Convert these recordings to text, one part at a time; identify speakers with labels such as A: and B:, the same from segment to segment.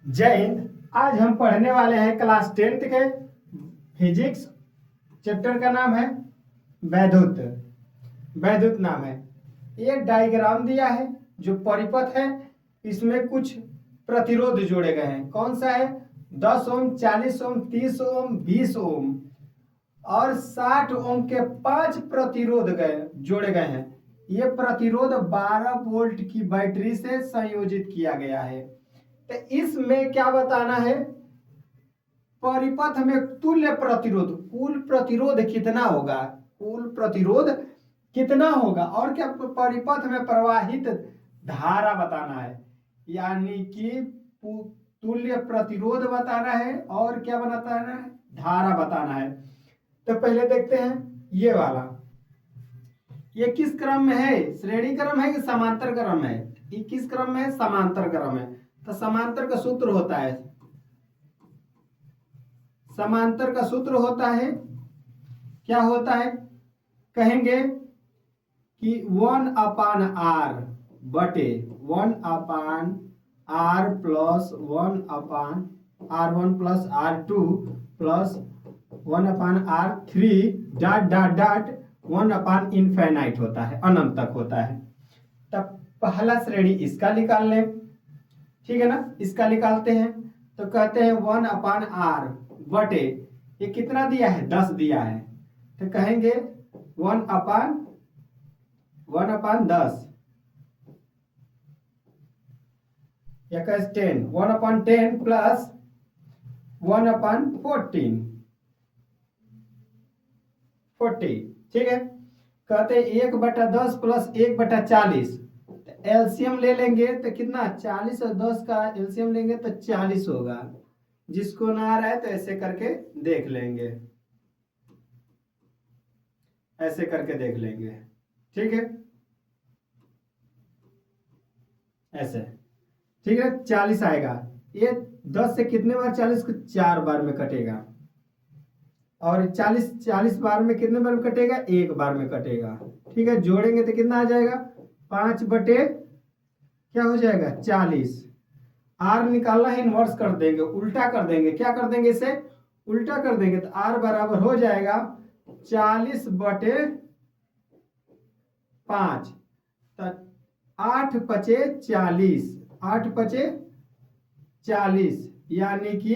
A: जय हिंद। आज हम पढ़ने वाले हैं क्लास 10th के फिजिक्स। चैप्टर का नाम है वैद्युत। वैद्युत नाम है। ये डायग्राम दिया है जो परिपथ है, इसमें कुछ प्रतिरोध जोड़े गए हैं। कौन सा है? 10 ओम, 40 ओम, 30 ओम, 20 ओम और 60 ओम के 5 प्रतिरोध जोड़े गए हैं। ये प्रतिरोध 12 वोल्ट की बैटरी से संयोजित किया गया है। तो इसमें क्या बताना है? परिपथ में तुल्य प्रतिरोध, कुल प्रतिरोध कितना होगा, कुल प्रतिरोध कितना होगा, और क्या परिपथ में प्रवाहित धारा बताना है, यानी कि तुल्य प्रतिरोध बताना है और क्या बताना है? धारा बताना है। तो पहले देखते हैं ये वाला, ये किस क्रम में है? श्रेणी क्रम है कि समांतर क्रम है? ये किस क्रम में है? समांतर क्रम है। तो समांतर का सूत्र होता है, समांतर का सूत्र होता है, क्या होता है? कहेंगे कि 1/r बटे 1/r plus 1/r1 plus r2 plus 1/r3 dot dot dot 1/इनफाइनाइट होता है, अनंत तक होता है। तब पहला श्रेणी इसका निकाल लें, ठीक है ना? इसका निकालते हैं तो कहते हैं 1/r बटे, ये कितना दिया है? 10 दिया है, तो कहेंगे 1/10 या 10, 1/10 प्लस 1/14 40, ठीक है। कहते हैं 1/10 प्लस 1/40, एलसीएम ले लेंगे तो कितना? 40 और 10 का एलसीएम लेंगे तो 40 होगा। जिसको ना आ रहा है तो ऐसे करके देख लेंगे, ऐसे करके देख लेंगे, ठीक है, ऐसे, ठीक है। 40 आएगा, ये 10 से कितने बार? 40 को 4 बार में कटेगा, और 40 बार में कितने बार में कटेगा? 1 बार में कटेगा, ठीक है। जोड़ेंगे तो कितना आ जाएगा? 5 बटे क्या हो जाएगा? 40। आर निकालना है, इन्वर्स कर देंगे, उल्टा कर देंगे। क्या कर देंगे? इसे उल्टा कर देंगे तो आर बराबर हो जाएगा 40 बटे 5। तो 8 पचे 40, 8 पचे 40, यानी कि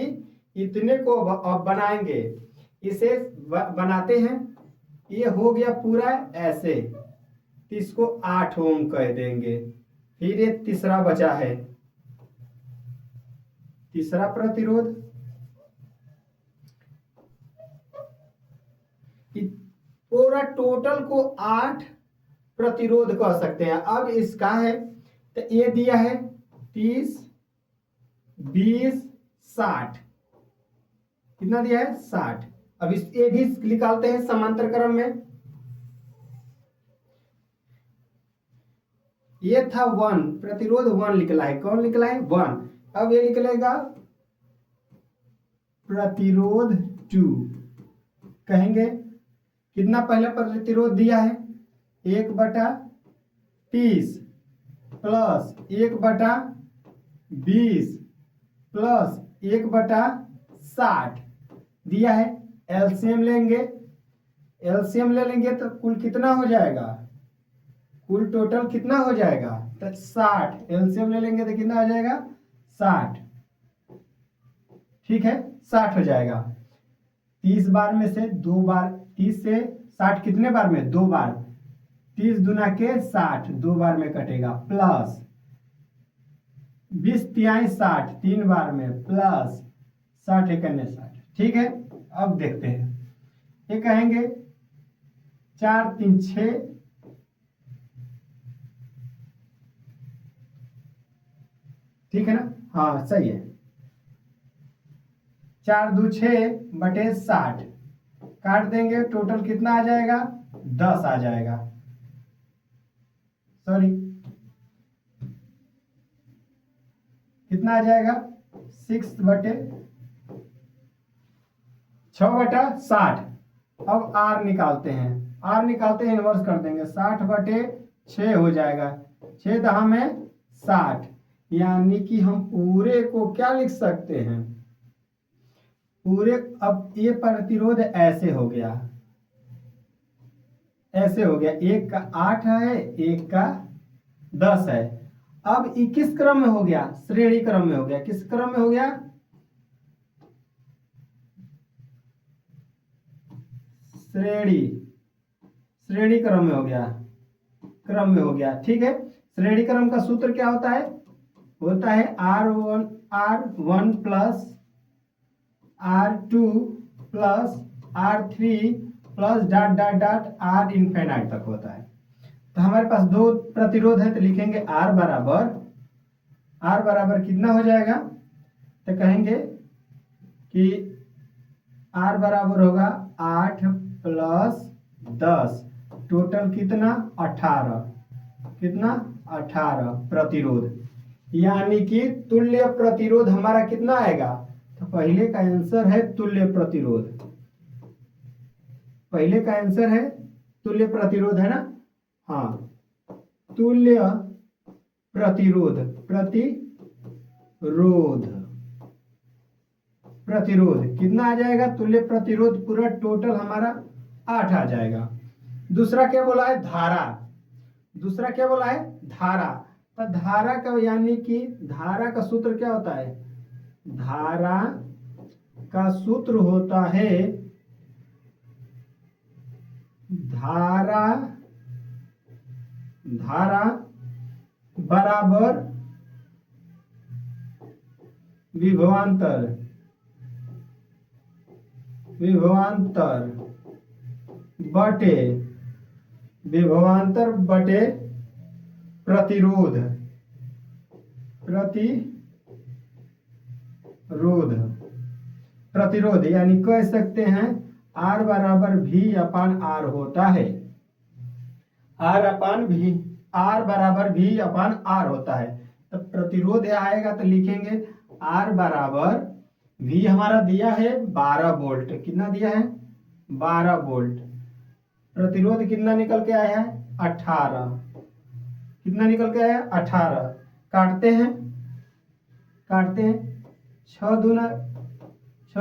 A: इतने को अब बनाएंगे, इसे बनाते हैं। ये हो गया पूरा ऐसे, तो इसको 8 ओम कह देंगे। फिर ये तीसरा बचा है, तीसरा प्रतिरोध, पूरा टोटल को 8 प्रतिरोध कह सकते हैं। अब इसका है तो ये दिया है 30, 20, 60, कितना दिया है? 60। अब इस ये भी निकालते हैं समांतर क्रम में। ये था 1, प्रतिरोध 1 निकला है। कौन निकला है? 1। अब ये निकलेगा प्रतिरोध 2। कहेंगे कितना पहले प्रतिरोध दिया है? 1/30 प्लस 1/20 प्लस 1/60 दिया है। एलसीएम लेंगे, एलसीएम ले लेंगे तो कुल कितना हो जाएगा? कुल टोटल कितना हो जाएगा? तो 60। एलसीएम ले लेंगे तो कितना आ जाएगा? 60, ठीक है, 60 हो जाएगा। 30 बार में से 2 बार, 30 से 60 कितने बार में? 2 बार, 30 दूना के 60, 2 बार में कटेगा, प्लस 20 तिहाई 60, 3 बार में, प्लस 60 एकन्ने 60, ठीक है। अब देखते हैं, ये कहेंगे 4 3 6, ठीक है ना? हाँ सही है। 4 2 6 बटे 60 काट देंगे, टोटल कितना आ जाएगा? 10 आ जाएगा, सॉरी कितना आ जाएगा? 6 बटे 6/60। अब आर निकालते हैं, आर निकालते हैं, इन्वर्स कर देंगे, 60 बटे 6 हो जाएगा, 6 दहा में 60, यानी कि हम पूरे को क्या लिख सकते हैं, पूरे। अब ये प्रतिरोध ऐसे हो गया, ऐसे हो गया, एक का 8 है, एक का 10 है। अब ये किस क्रम में हो गया, श्रेणी क्रम में हो गया। किस क्रम में हो गया, श्रेणी, श्रेणी क्रम में हो गया, क्रम में हो गया। ठीक है, श्रेणी क्रम का सूत्र क्या होता है, होता है R1 plus R2 plus R3 plus dot dot dot R infinite तक होता है। तो हमारे पास दो प्रतिरोध है, तो लिखेंगे R बराबर कितना हो जाएगा, तो कहेंगे कि R बराबर होगा 8 प्लस 10, टोटल कितना 18, कितना 18 प्रतिरोध। यानी कि तुल्य प्रतिरोध हमारा कितना आएगा, तो पहले का आंसर है तुल्य प्रतिरोध, पहले का आंसर है तुल्य प्रतिरोध, है ना। हाँ, तुल्य प्रतिरोध, प्रतिरोध कितना आ जाएगा, तुल्य प्रतिरोध पूरा टोटल हमारा 8 आ जाएगा। दूसरा क्या बोला है, धारा। दूसरा क्या बोला है, धारा। तो धारा का यानी कि धारा का सूत्र क्या होता है, धारा का सूत्र होता है, धारा बराबर विभवांतर बटे प्रतिरोध, प्रतिरोध यानी कह सकते हैं R बराबर V अपान R होता है, R बराबर V अपान R होता है। तो प्रतिरोध आएगा तो लिखेंगे R बराबर V हमारा दिया है 12 वोल्ट, कितना दिया है 12 वोल्ट। प्रतिरोध कितना निकल के आया है 18, कितना निकल के आया 18। काटते हैं 6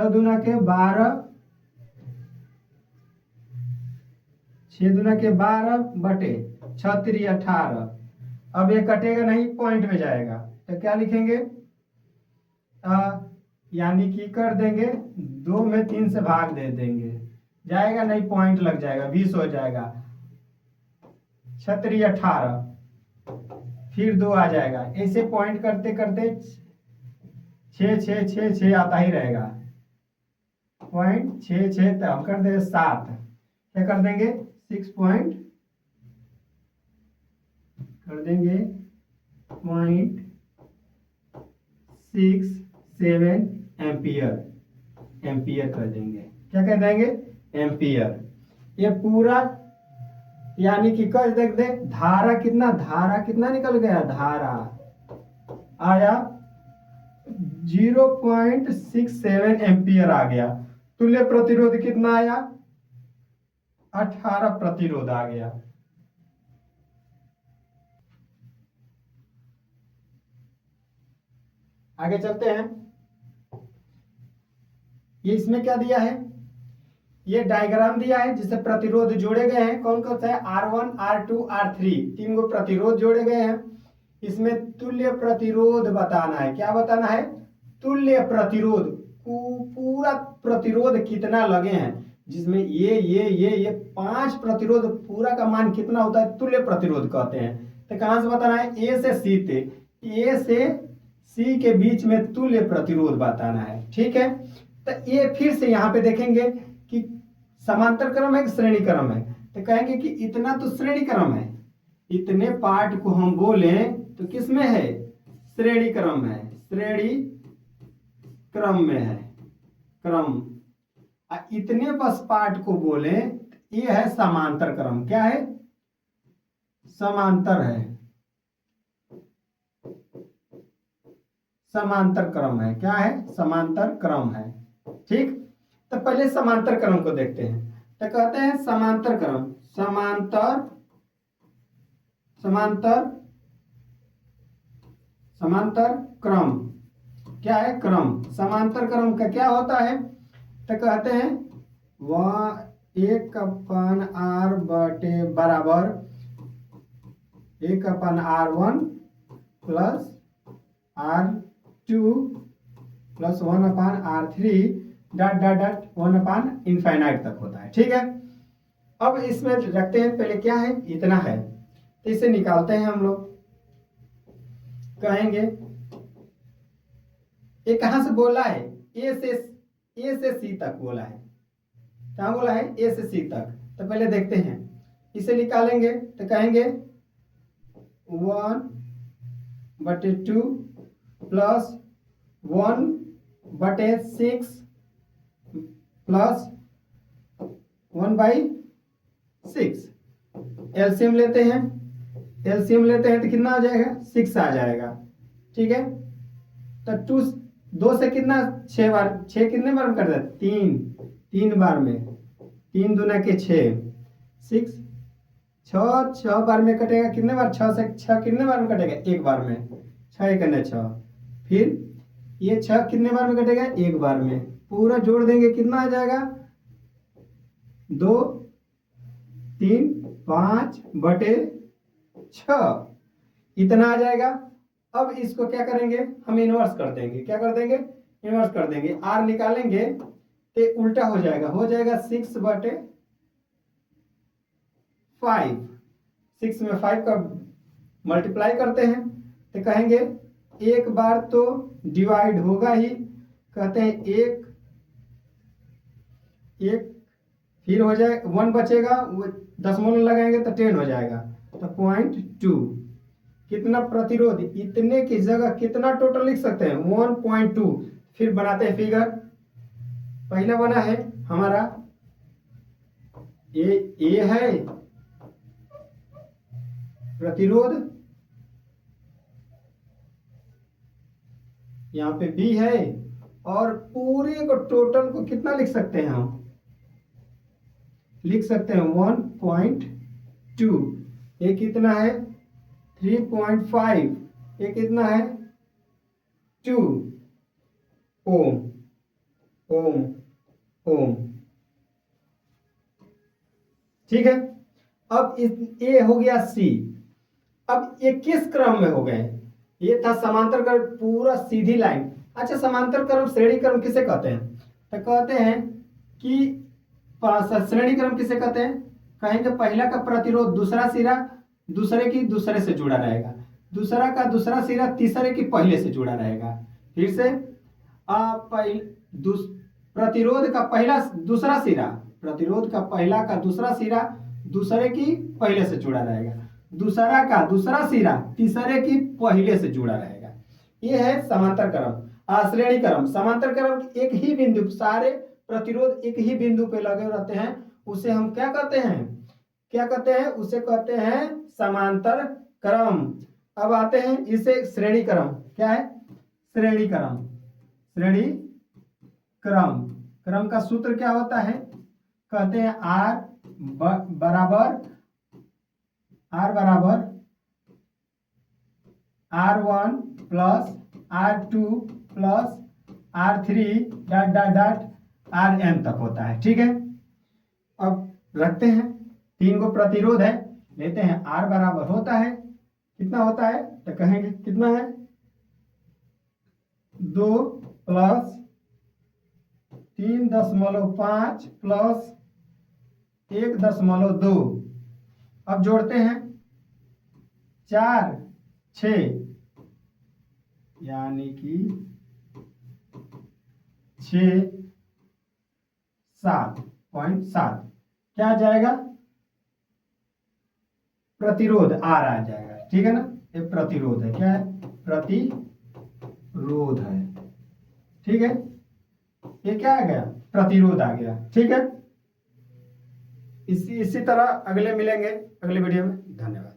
A: दूना के 12, 6 दूना के 12 बटे 6 3 18। अब ये कटेगा नहीं, पॉइंट में जाएगा, तो क्या लिखेंगे, यानी कि कर देंगे 2 में 3 से भाग दे देंगे, जाएगा नहीं, पॉइंट लग जाएगा, 20 हो जाएगा। 6 3 18, फिर 2 आ जाएगा, ऐसे पॉइंट करते करते 6 6 6 6 आता ही रहेगा, पॉइंट 6 6, तो हम कर देंगे 7, क्या कर देंगे 6 पॉइंट कर देंगे, 0.67 एम्पियर कर देंगे, क्या कर देंगे एम्पियर। ये पूरा यानी कि कर देख दे, धारा कितना निकल गया, धारा आया 0.67 एम्पियर आ गया। तुल्य प्रतिरोध कितना आया, 18 प्रतिरोध आ गया। आगे चलते हैं, ये इसमें क्या दिया है, ये डायग्राम दिया है जिससे प्रतिरोध जोड़े गए हैं। कौन कौन सा है, R1 R2 R3, 3 गो प्रतिरोध जोड़े गए हैं। इसमें तुल्य प्रतिरोध बताना है, क्या बताना है, तुल्य प्रतिरोध, पूरा प्रतिरोध कितना लगे हैं, जिसमें ये 5 प्रतिरोध पूरा का मान कितना होता है, तुल्य प्रतिरोध कहते हैं। तो कहां से बताना है, ए से सी के बीच में तुल्य प्रतिरोध बताना है। ठीक है, तो ये फिर से यहाँ पे देखेंगे कि समांतर क्रम है कि श्रेणी क्रम है, तो कहेंगे कि इतना तो श्रेणी क्रम है, इतने पार्ट को हम बोले तो किस में है, श्रेणी क्रम है, श्रेणी क्रम में है, क्रम। इतने बस पार्ट को बोले ये है समांतर क्रम, क्या है, समांतर है, समांतर क्रम है, क्या है, समांतर क्रम है। ठीक, तो पहले समांतर क्रम को देखते हैं। तो कहते हैं समांतर क्रम, समांतर समांतर क्रम क्या है? क्रम। समांतर क्रम का क्या होता है? तो कहते हैं वह 1/r बटे बराबर 1/r1 plus r2 plus 1/r3 dot dot dot 1/इनफाइनाइट तक होता है। ठीक है, अब इसमें रखते हैं, पहले क्या है? इतना है, तो इसे निकालते हैं हम लोग। कहेंगे ये कहां से बोला है? ए से सी तक बोला है। कहां बोला है? ए से सी तक। तो पहले देखते हैं, इसे निकालेंगे तो कहेंगे 1/2 प्लस 1/6 प्लस 1/6। एलसीएम लेते हैं, तो कितना आ जाएगा? 6 आ जाएगा। ठीक है, तो 2 से कितना? 6 बार। 6 कितने बार में कर दें? 3 बार में। 3 दूना के 6, 6 6 बार में कटेगा। कितने बार? 6 से 6 कितने बार में कटेगा? 1 बार में। 6 1 6। फिर ये 6 कितने बार में कटेगा? 1 बार में। पूरा जोड़ देंगे, कितना आ जाएगा? 2 3 5/6 इतना आ जाएगा। अब इसको क्या करेंगे? हम इनवर्स कर देंगे। क्या कर देंगे? इनवर्स कर देंगे। आर निकालेंगे तो उल्टा हो जाएगा। 6/5। 6 में 5 का मल्टीप्लाई करते हैं तो कहेंगे एक बार तो डिवाइड होगा ही। कहते हैं एक फिर हो जाए 1 बचेगा, वो दशमलव लगाएंगे तो 10 हो जाएगा। तो 0.2 कितना प्रतिरोध? इतने की जगह कितना टोटल लिख सकते हैं? 1.2। फिर बनाते हैं फिगर। पहला बना है हमारा ए है प्रतिरोध, यहाँ पे बी है, और पूरे को टोटल को कितना लिख सकते हैं? हम लिख सकते हैं 1.2। ये कितना है? 3.5। ये कितना है? 2 ओम। ठीक है, अब ए हो गया सी। अब ये किस क्रम में हो गए? ये था समांतर क्रम, पूरा सीधी लाइन। अच्छा, समांतर क्रम श्रेणी क्रम किसे कहते हैं? तो कहते हैं कि श्रेणी क्रम किसे कहते हैं? कहेंगे पहला का प्रतिरोध दूसरा सिरा दूसरे की दूसरे से जुड़ा रहेगा, दूसरा का दूसरा सिरा तीसरे की पहले से जुड़ा रहेगा। फिर से प्रतिरोध का पहला दूसरा सिरा, प्रतिरोध का पहला का दूसरा सिरा दूसरे की पहले से जुड़ा रहेगा, दूसरा का दूसरा सिरा तीसरे की पहले से जुड़ा रहेगा। ये है समांतर क्रम। श्रेणी क्रम, समांतर क्रम एक ही बिंदु, सारे प्रतिरोध एक ही बिंदु पे लगे रहते हैं, उसे हम क्या कहते हैं? उसे कहते हैं समांतर क्रम। अब आते हैं इसे श्रेणी क्रम। क्या है? श्रेणी क्रम का सूत्र क्या होता है? कहते हैं R बराबर R1 plus R2 plus R3 dot dot dot Rn तक होता है। ठीक है, अब रखते हैं 3 को प्रतिरोध है, लेते हैं R बराबर होता है, कितना होता है? तो कहेंगे कितना है? 2 प्लस 3.5 प्लस 1.2। अब जोड़ते हैं 4 6 यानी कि 7.7 क्या आ जाएगा? प्रतिरोध आर आ जाएगा। ठीक है ना, ये प्रतिरोध है। क्या है? प्रतिरोध है। ठीक है, ये क्या आ गया? प्रतिरोध आ गया। ठीक है, इसी तरह अगले मिलेंगे अगले वीडियो में। धन्यवाद।